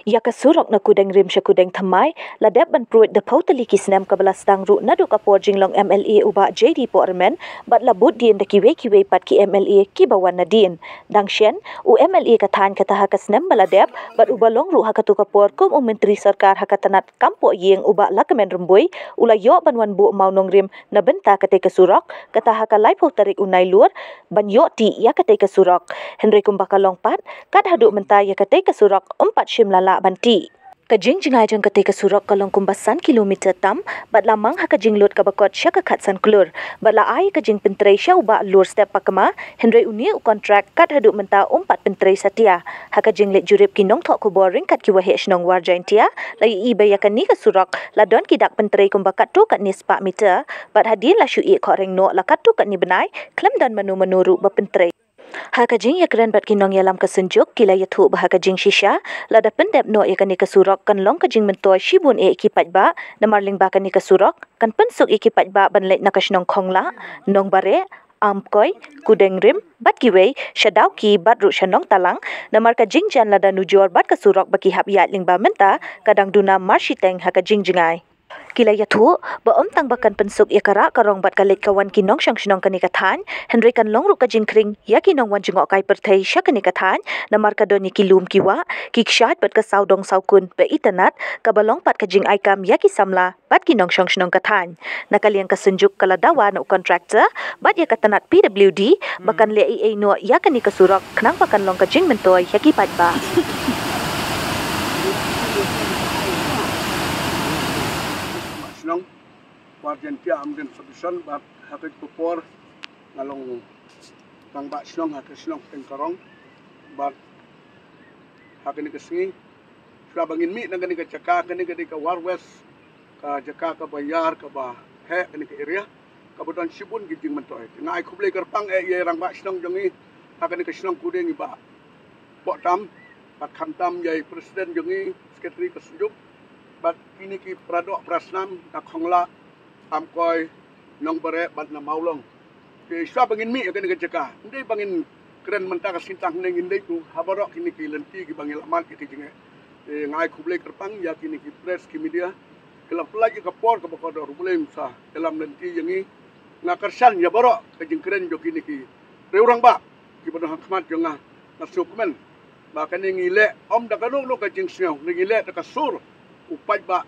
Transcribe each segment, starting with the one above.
Ya kasurok na kudeng rim sya kudeng thamai la dep ban pruit de pautali kisnem kabala stang ru nadu kapor jinglong MLA uba JD Porman bat la bud din de kiwe pat ki MLA ki bawan nadin dangshen u MLA kathan kata hakasnem bala dep bat uba long ru hakatu kapor kum menteri sarkar hakatanat kampo yeng uba lakamen rumbui ula yo banwan bu maunong rim na benta kate kasurok kata hakalai tarik unai lur ban yo ti ya kate kasurok Henry kumbakalong pat kat hadu menta ya kate kasurok 4 shimlala banti kajing jingai jong kate kasurok kalong kumbasan kilometer tam bat lamang ha kajing lut kabakot sya kakatsan klur bat la ai kajing pentrei sya uba lur step pakama Henry uni u kontrak kat hadu menta 4 pentrei satia ha kajing let jurip kinong thok ku boring kat kiwa he snong warjain tia lai i bayakan ni kasurok la don kidak pentrei kumbakat tu kat nispa meter bat hadin la syu i khoreng no la kat tu kat ni benai klem dan manu ba pentrei Hakajing ya keren bat kinong yalam kasenjuk kila ya thu bahakajing shisha lada pendep no ya kani kasurok kan long kajing mentoy shibun e kipat ba na marling ba kani kasurok kan pensuk e kipat ba ban let nakashnong khongla nong bare amkoi kudeng rim bat kiwei shadau ki bat ru shanong talang na mar kajing jan lada nujor bat kasurok baki hap yat ling ba menta kadang duna marshiteng hakajing jingai Kila ya thu ba tang bakan pensuk ya kara karong bat kalit kawan kinong syang shnong kani kathan Henry kan long ru ka jingkring ya kinong wan jingok kai perthai sya kani kathan na marka doni kilum kiwa kikshat bat ka saudong saukun be itanat ka balong pat ka jing aikam ya ki samla bat kinong syang shnong kathan na kaliang ka senjuk kala dawa no contractor bat ya katanat PWD bakan le ai no ya kani kasurok knang bakan long ka jing mentoy ya ki pat ba Nong warjan tia amden sabison bat hakat kupor ngalong tang ba snong hakat snong tengkarong bat hakat ni kesingi sudah bangin mi nang ni ke caka kani ke ka warwes ka jaka ka bayar ka ba he kani ke area ka bodon sibun gijing mentoy ngai kublai kerpang ye rang ba snong jongi hakat ni ke snong kudeng ba botam bat khantam yai presiden jongi sekretari kesunjuk bat kini ki pradok prasnam na khongla amkoi nong bare bat na maulong ke swa bangin mi ke ne jaka ndei bangin keren menta ka sintang ne ngindei tu habarok kini ki lenti ki bangil amal ki jinge ngai khublei kerpang ya kini ki press ki media kelap lagi ka por ka bakodor bulem sa dalam lenti yangi ngakarsan ya barok ke jing keren jo kini ki reurang ba ki bodoh khmat jonga na sukmen ba kan ngile om da kanung no ka jing sio ngile ta ka sur upai ba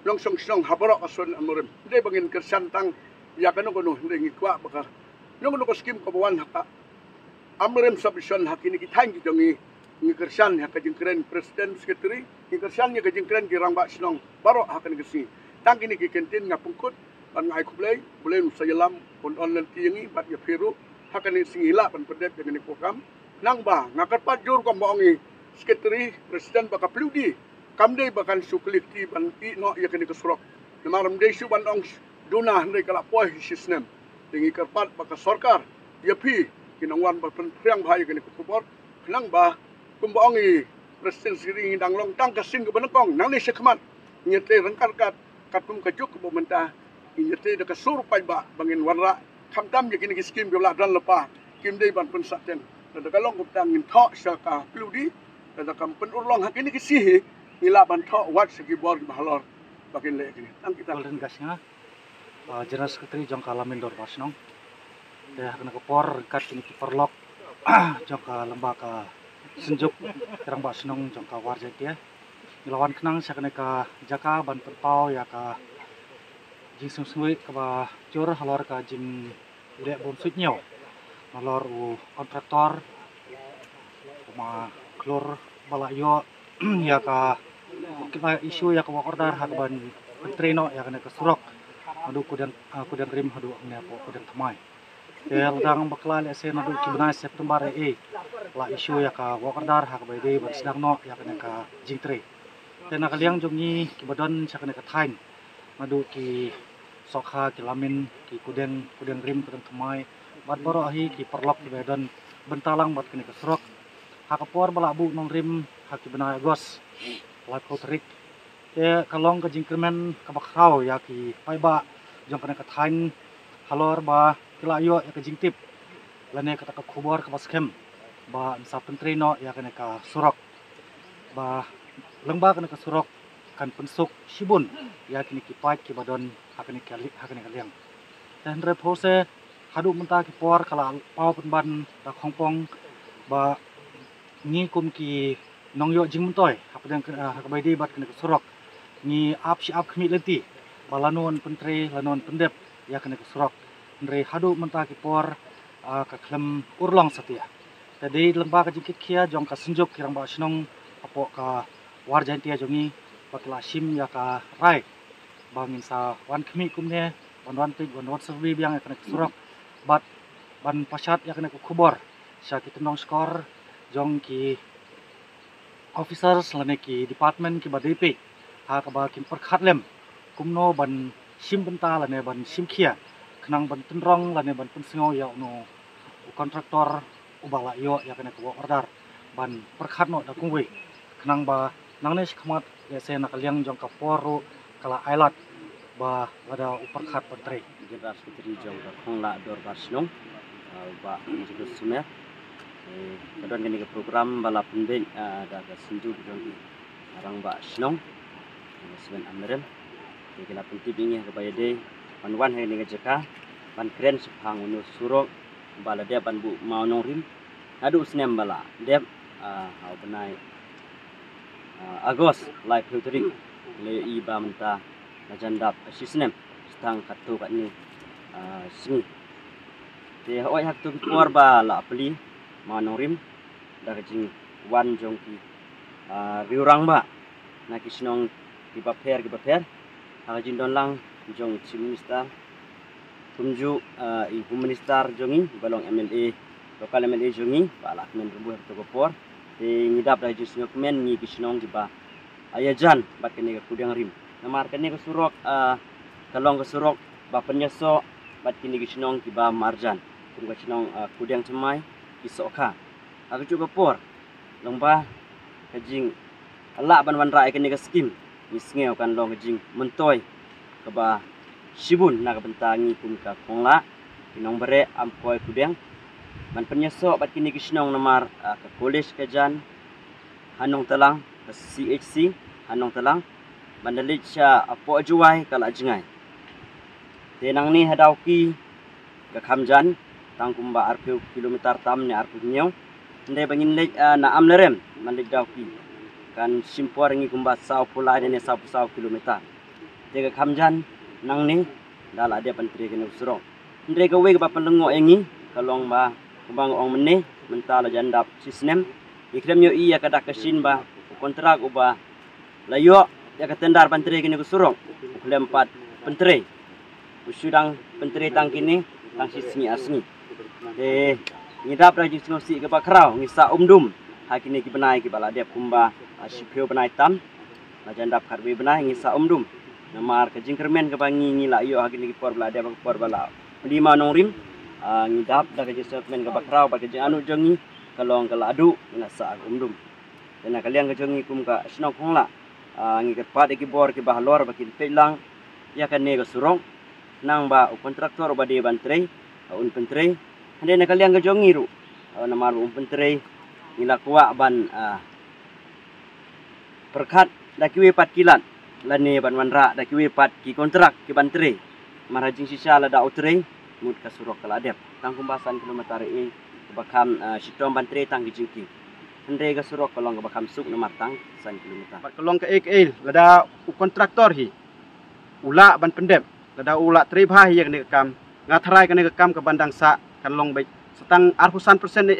long song song habarok ason amurim de bangin kersan tang ya kanu kono de ngikwa baka nong no skim ko bawan haka amurim sabison hakini ki tang ki jongi ni kersan haka jing keren presiden sekretari ni kersan ni kajing keren ki rangba snong barok hakan kesi tang kini ki kentin ngapungkut ban ngai kublai boleh sayalam pon online tiangi bat ya peru hakan ni singila ban pedep dengan ni program nang ba ngakat pajur ko mongi sekretari presiden baka pludi kamdei bakan suklifti ban i no ya kini kesurok namaram dei su ban ong duna ndai kala poi sistem tingi kerpat baka sarkar ya pi kinongwan ba penpriang bhai kini kupor nang ba kumbaongi presiden siri dang long tang kasing ke benekong nang ni sekmat nyete rengkar kat katum kajuk ke bomenta nyete de kasur pai ba bangin warra khamtam ya kini skim ke la dan lepa kim dei ban pensaten dan kalong kuptang ngin thok saka pludi dan kam penurlong hakini kisihi ila bantok wat segi bor bahalor bakin le kini tang kita golden gasnya General Secretary jong kalamin dor pasnong ya kena kepor kat ini perlok jong ka lembaka senjuk kerang basnong jong ka warjet ya ilawan kenang saya kena ka jaka ban terpau ya ka jing sumsui ka ba jor halor ka jing le bom sutnyo halor u kontraktor kuma klor balayo ya ka kita isu ya kawa kordar hakban treno ya kana kasurok adu kudan rim hadu ne po kudan thamai tel dang bakla le sen adu kibna September la isu ya ka wakordar hakbai de ban sedang no ya kana ka jingtre tena kaliang jongi kibadon sakana ka thain adu ki sokha kilamin ki kudan rim kudan thamai bat boro hi ki perlok ki bedon bentalang bat kana kasurok hakapor balabu nong rim hakibna gos live koterik ya kalong ke jingkermen kabakhau ya ki pai ba jong kana kathain halor ba kelayo ya ke jingtip lane kata ka khubor ka baskem ba sa pentri no ya kene ka surok ba lengba kene ka surok kan pensuk shibun ya kini ki pai ki badon hakene ka liang dan re pose hadu menta ki por kala pau penban da khongpong ba ni kum ki nongyo jingmuntoy hakdang hakbai di bat kene ka surok ni ap si ap khmi lenti balanon pentri lanon pendep ya kene ka surok ndre hadu menta ki por ka klem urlong satia tadi lemba ka jingkit kia jong ka senjuk kirang ba sinong apo ka warjan tia jongi bakla sim ya ka rai bangin sa wan khmi kumne wan pig wan servi biang ya kene ka surok bat ban pasat ya kene ka khubor sa kitnong skor jong ki officers lane ki department ki badp ha ka ba kim perkhat lem kumno ban sim benta lane ban sim khia khnang ban tenrong lane ban pensingo ya no kontraktor ubala yo ya kene ko order ban perkhat no da kungwe khnang ba nangne khmat ya se na kalyang jong ka poru kala ailat ba wada uperkhat pentre jelas putri jong ka khongla dor barsnong ba jigo sumer kadon gani program bala penbeng da ka sinju jong arang ba snong seven amren kila penting ini ke bayade panwan he ni jeka ban kren suphang unu surok bala dia ban bu mau nongrim adu snem bala dep hau benai agos live filtering le i ba menta najandap sisnem stang katu kat ni sini te oi hak tu por ba la peli mau nongrim da jing wan jong ki riurang ba na kisnong ki baper hajin don lang jong chief minister tumju i home minister jongi balong MLA lokal MLA jongi balak men rubuh to kopor te ngidap dai jus men ni kisnong diba ayajan bat kene ka kudang rim namar kene ka surok kalong ka surok ba penyeso bat kene kisnong diba marjan kun ka kisnong kudang cemai kisoka aku juga por lomba kajing ala ban wan rai kene ka skim misngeu kan long jing mentoy keba sibun na ka bentangi kum ka khongla kinong bare ampoy kudeng man penyeso bat kini kisnong namar ka college ka jan hanong talang ka CHC hanong talang bandalit sya apo juai kala jingai tenang ni hadau ki ka khamjan tangkum ba arpeu kilometer tam ni arpeu nyau ndai bangin lek na amlerem mandik dau ki kan simpor ngi kumbat sau pula ne sau kilometer jaga khamjan nang ni dala dia pentri kene usro ndre ka we ba penlengo engi kalong ba kumbang ong mene mentala jandap sisnem ikrem yo iya kada kasin ba kontrak uba layo ya ka tendar pentri kene usro uklem 4 pentri usudang pentri tang kini tang sisni asni de ngidap ra jis ngosi ke bakrau ngisa umdum hakini ki benai ki bala dia kumba sipio benai tam jandap karbi benai ngisa umdum namar ke jingkermen ke bangi ngila yo hakini ki por bala dia por bala 5 nongrim ngidap da ke jismen ke bakrau ba ke anu jongi kalong kala adu ngasa umdum dan kalian ke jongi kum ka snok hongla ngi ke pade ki bor ki bahlor ba ki pelang ya kan ne ke surong nang ba kontraktor ba de bantrei un pentrei hande na kalian ke jongi ru namar pentrei ngila kuwa ban perkat da kiwe pat kilat lane ban wanra da kiwe pat ki kontrak ki bantre marajing sisa la da utrei mut ka surok kala adep tang kumbasan kilometer e bakam sitom bantre tang gijingki hande ka surok kalong ka bakam suk nomar tang san kilometer Bat kalong ka ek lada kontraktor hi ula ban pendep lada ula tribha hi yang kam ngatrai kan kam ke bandang sa kalong baik setang arpusan persen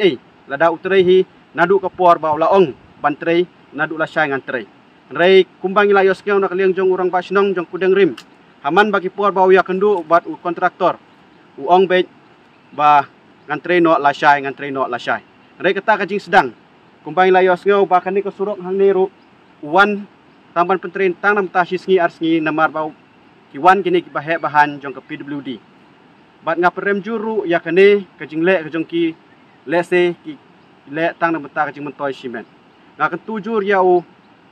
lada utrei hi nadu ka por ba ula ong bantrei nadu la syai ngantrei rei kumbang ila yoskeu nak liang jong urang basnong jong kudeng rim haman bagi por ba ya kendu bat kontraktor uong be ba ngantrei no la syai ngantrei no la syai rei kata ka jing sedang kumbang ila yoskeu ba kan ni ko surok hang niru wan tamban pentrin tanam tasis ngi arsngi namar bau kiwan kini ki bahe bahan jong ke PWD bat ngaprem juru ya kene ka jing le ka jong ki lese ki le tang nam ta ka jing mentoy simen ngakan tujur ya u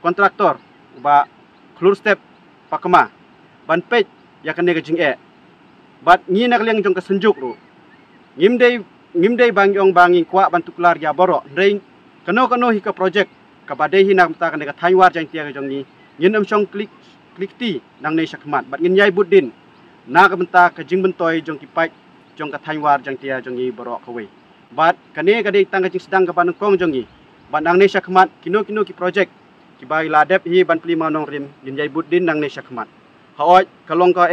kontraktor ba klur step pakema ban pej ya kene ke jing Bat ngi nak liang jong kesenjuk ru. Ngimdei bang yong bangi kwa bantu kelar ya borok. Ndei kano hika project kabadai hi nak mta kan ka thaiwar jang tia jong ni. Ngin am chong klik ti nang nei sakmat. Bat ngin yai budin. Na ka mta ka jing bentoi jong kipai jong ka thaiwar jang tia jong ni borok kawe. Bat kane ka dei tang ka jing sedang ka ban kong jong ni. Bat nang nei sakmat kino ki project ki bai ladep hi ban pli manong rim ngin yai budin nang nei sakmat. Haoi kalong ka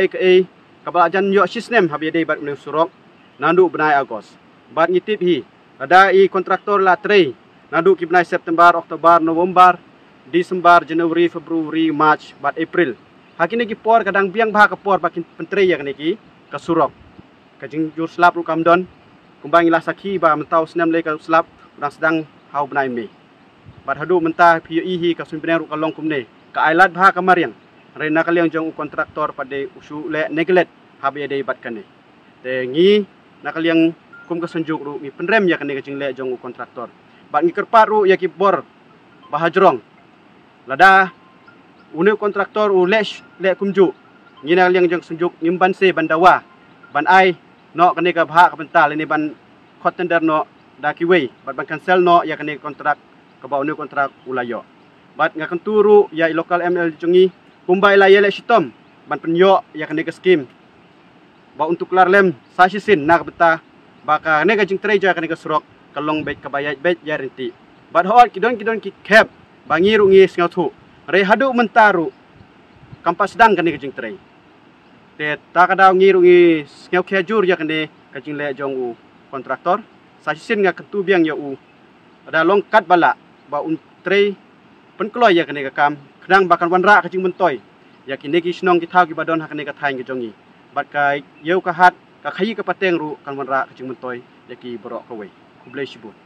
kabalajan yo sistem habi dei bat ne surok nandu benai Agos. Bat ngitip hi ada kontraktor la trei nandu ki benai September, Oktober, November, Desember, Januari, Februari, March, bat April. Hakini ki por kadang biang bah ka por bakin pentrei ya ki ka surok. Ka jing jur slap ru kamdon kumbang ila sakhi ba mentau senam le ka slap udang sedang hau benai me. Bat hadu mentah PUI hi ka sumbenang ru kalong kumne ka ailat bah ka mariang. Rena kaliang jong kontraktor pada usu le neglect habi dei bat kane. Te ngi nakaliang kum ka senjuk ru ngi penrem ya kane ka jing le jong kontraktor. Bat ngi kerpat ru ya ki bor bahajrong. Lada une kontraktor u le kumju. Ngi nakaliang jong senjuk ngimban se bandawa. Ban ai no kane ka bha ka bental ini ban contender no dakiwe. Bat ban cancel no ya kane kontrak ka ba une kontrak ulayo. Bat ngakan turu ya lokal ML jongi kumbai la yele sitom ban penyo ya kene ke skim ba untuk kelar lem sasisin nak beta baka ne gajing treja kene ke surok kalong bet kabayat bet yarinti bat hot kidon ki kep bangiru ngi ngatu re hadu mentaru kampas sedang kene gajing tre te ta kada ngiru ngi ngau khajur ya kene gajing le jong u kontraktor sasisin nga ketu biang ya u ada long kat bala ba un tre penkloy ya kene ke kam kadang bahkan wanra kacing mentoi ya kini ki senong ki thau ki badon hakane ka thaing ki jongi bat kai yeu ka hat ka khayi ka pateng ru kan wanra kacing mentoi ya ki borok ka we kublai sibut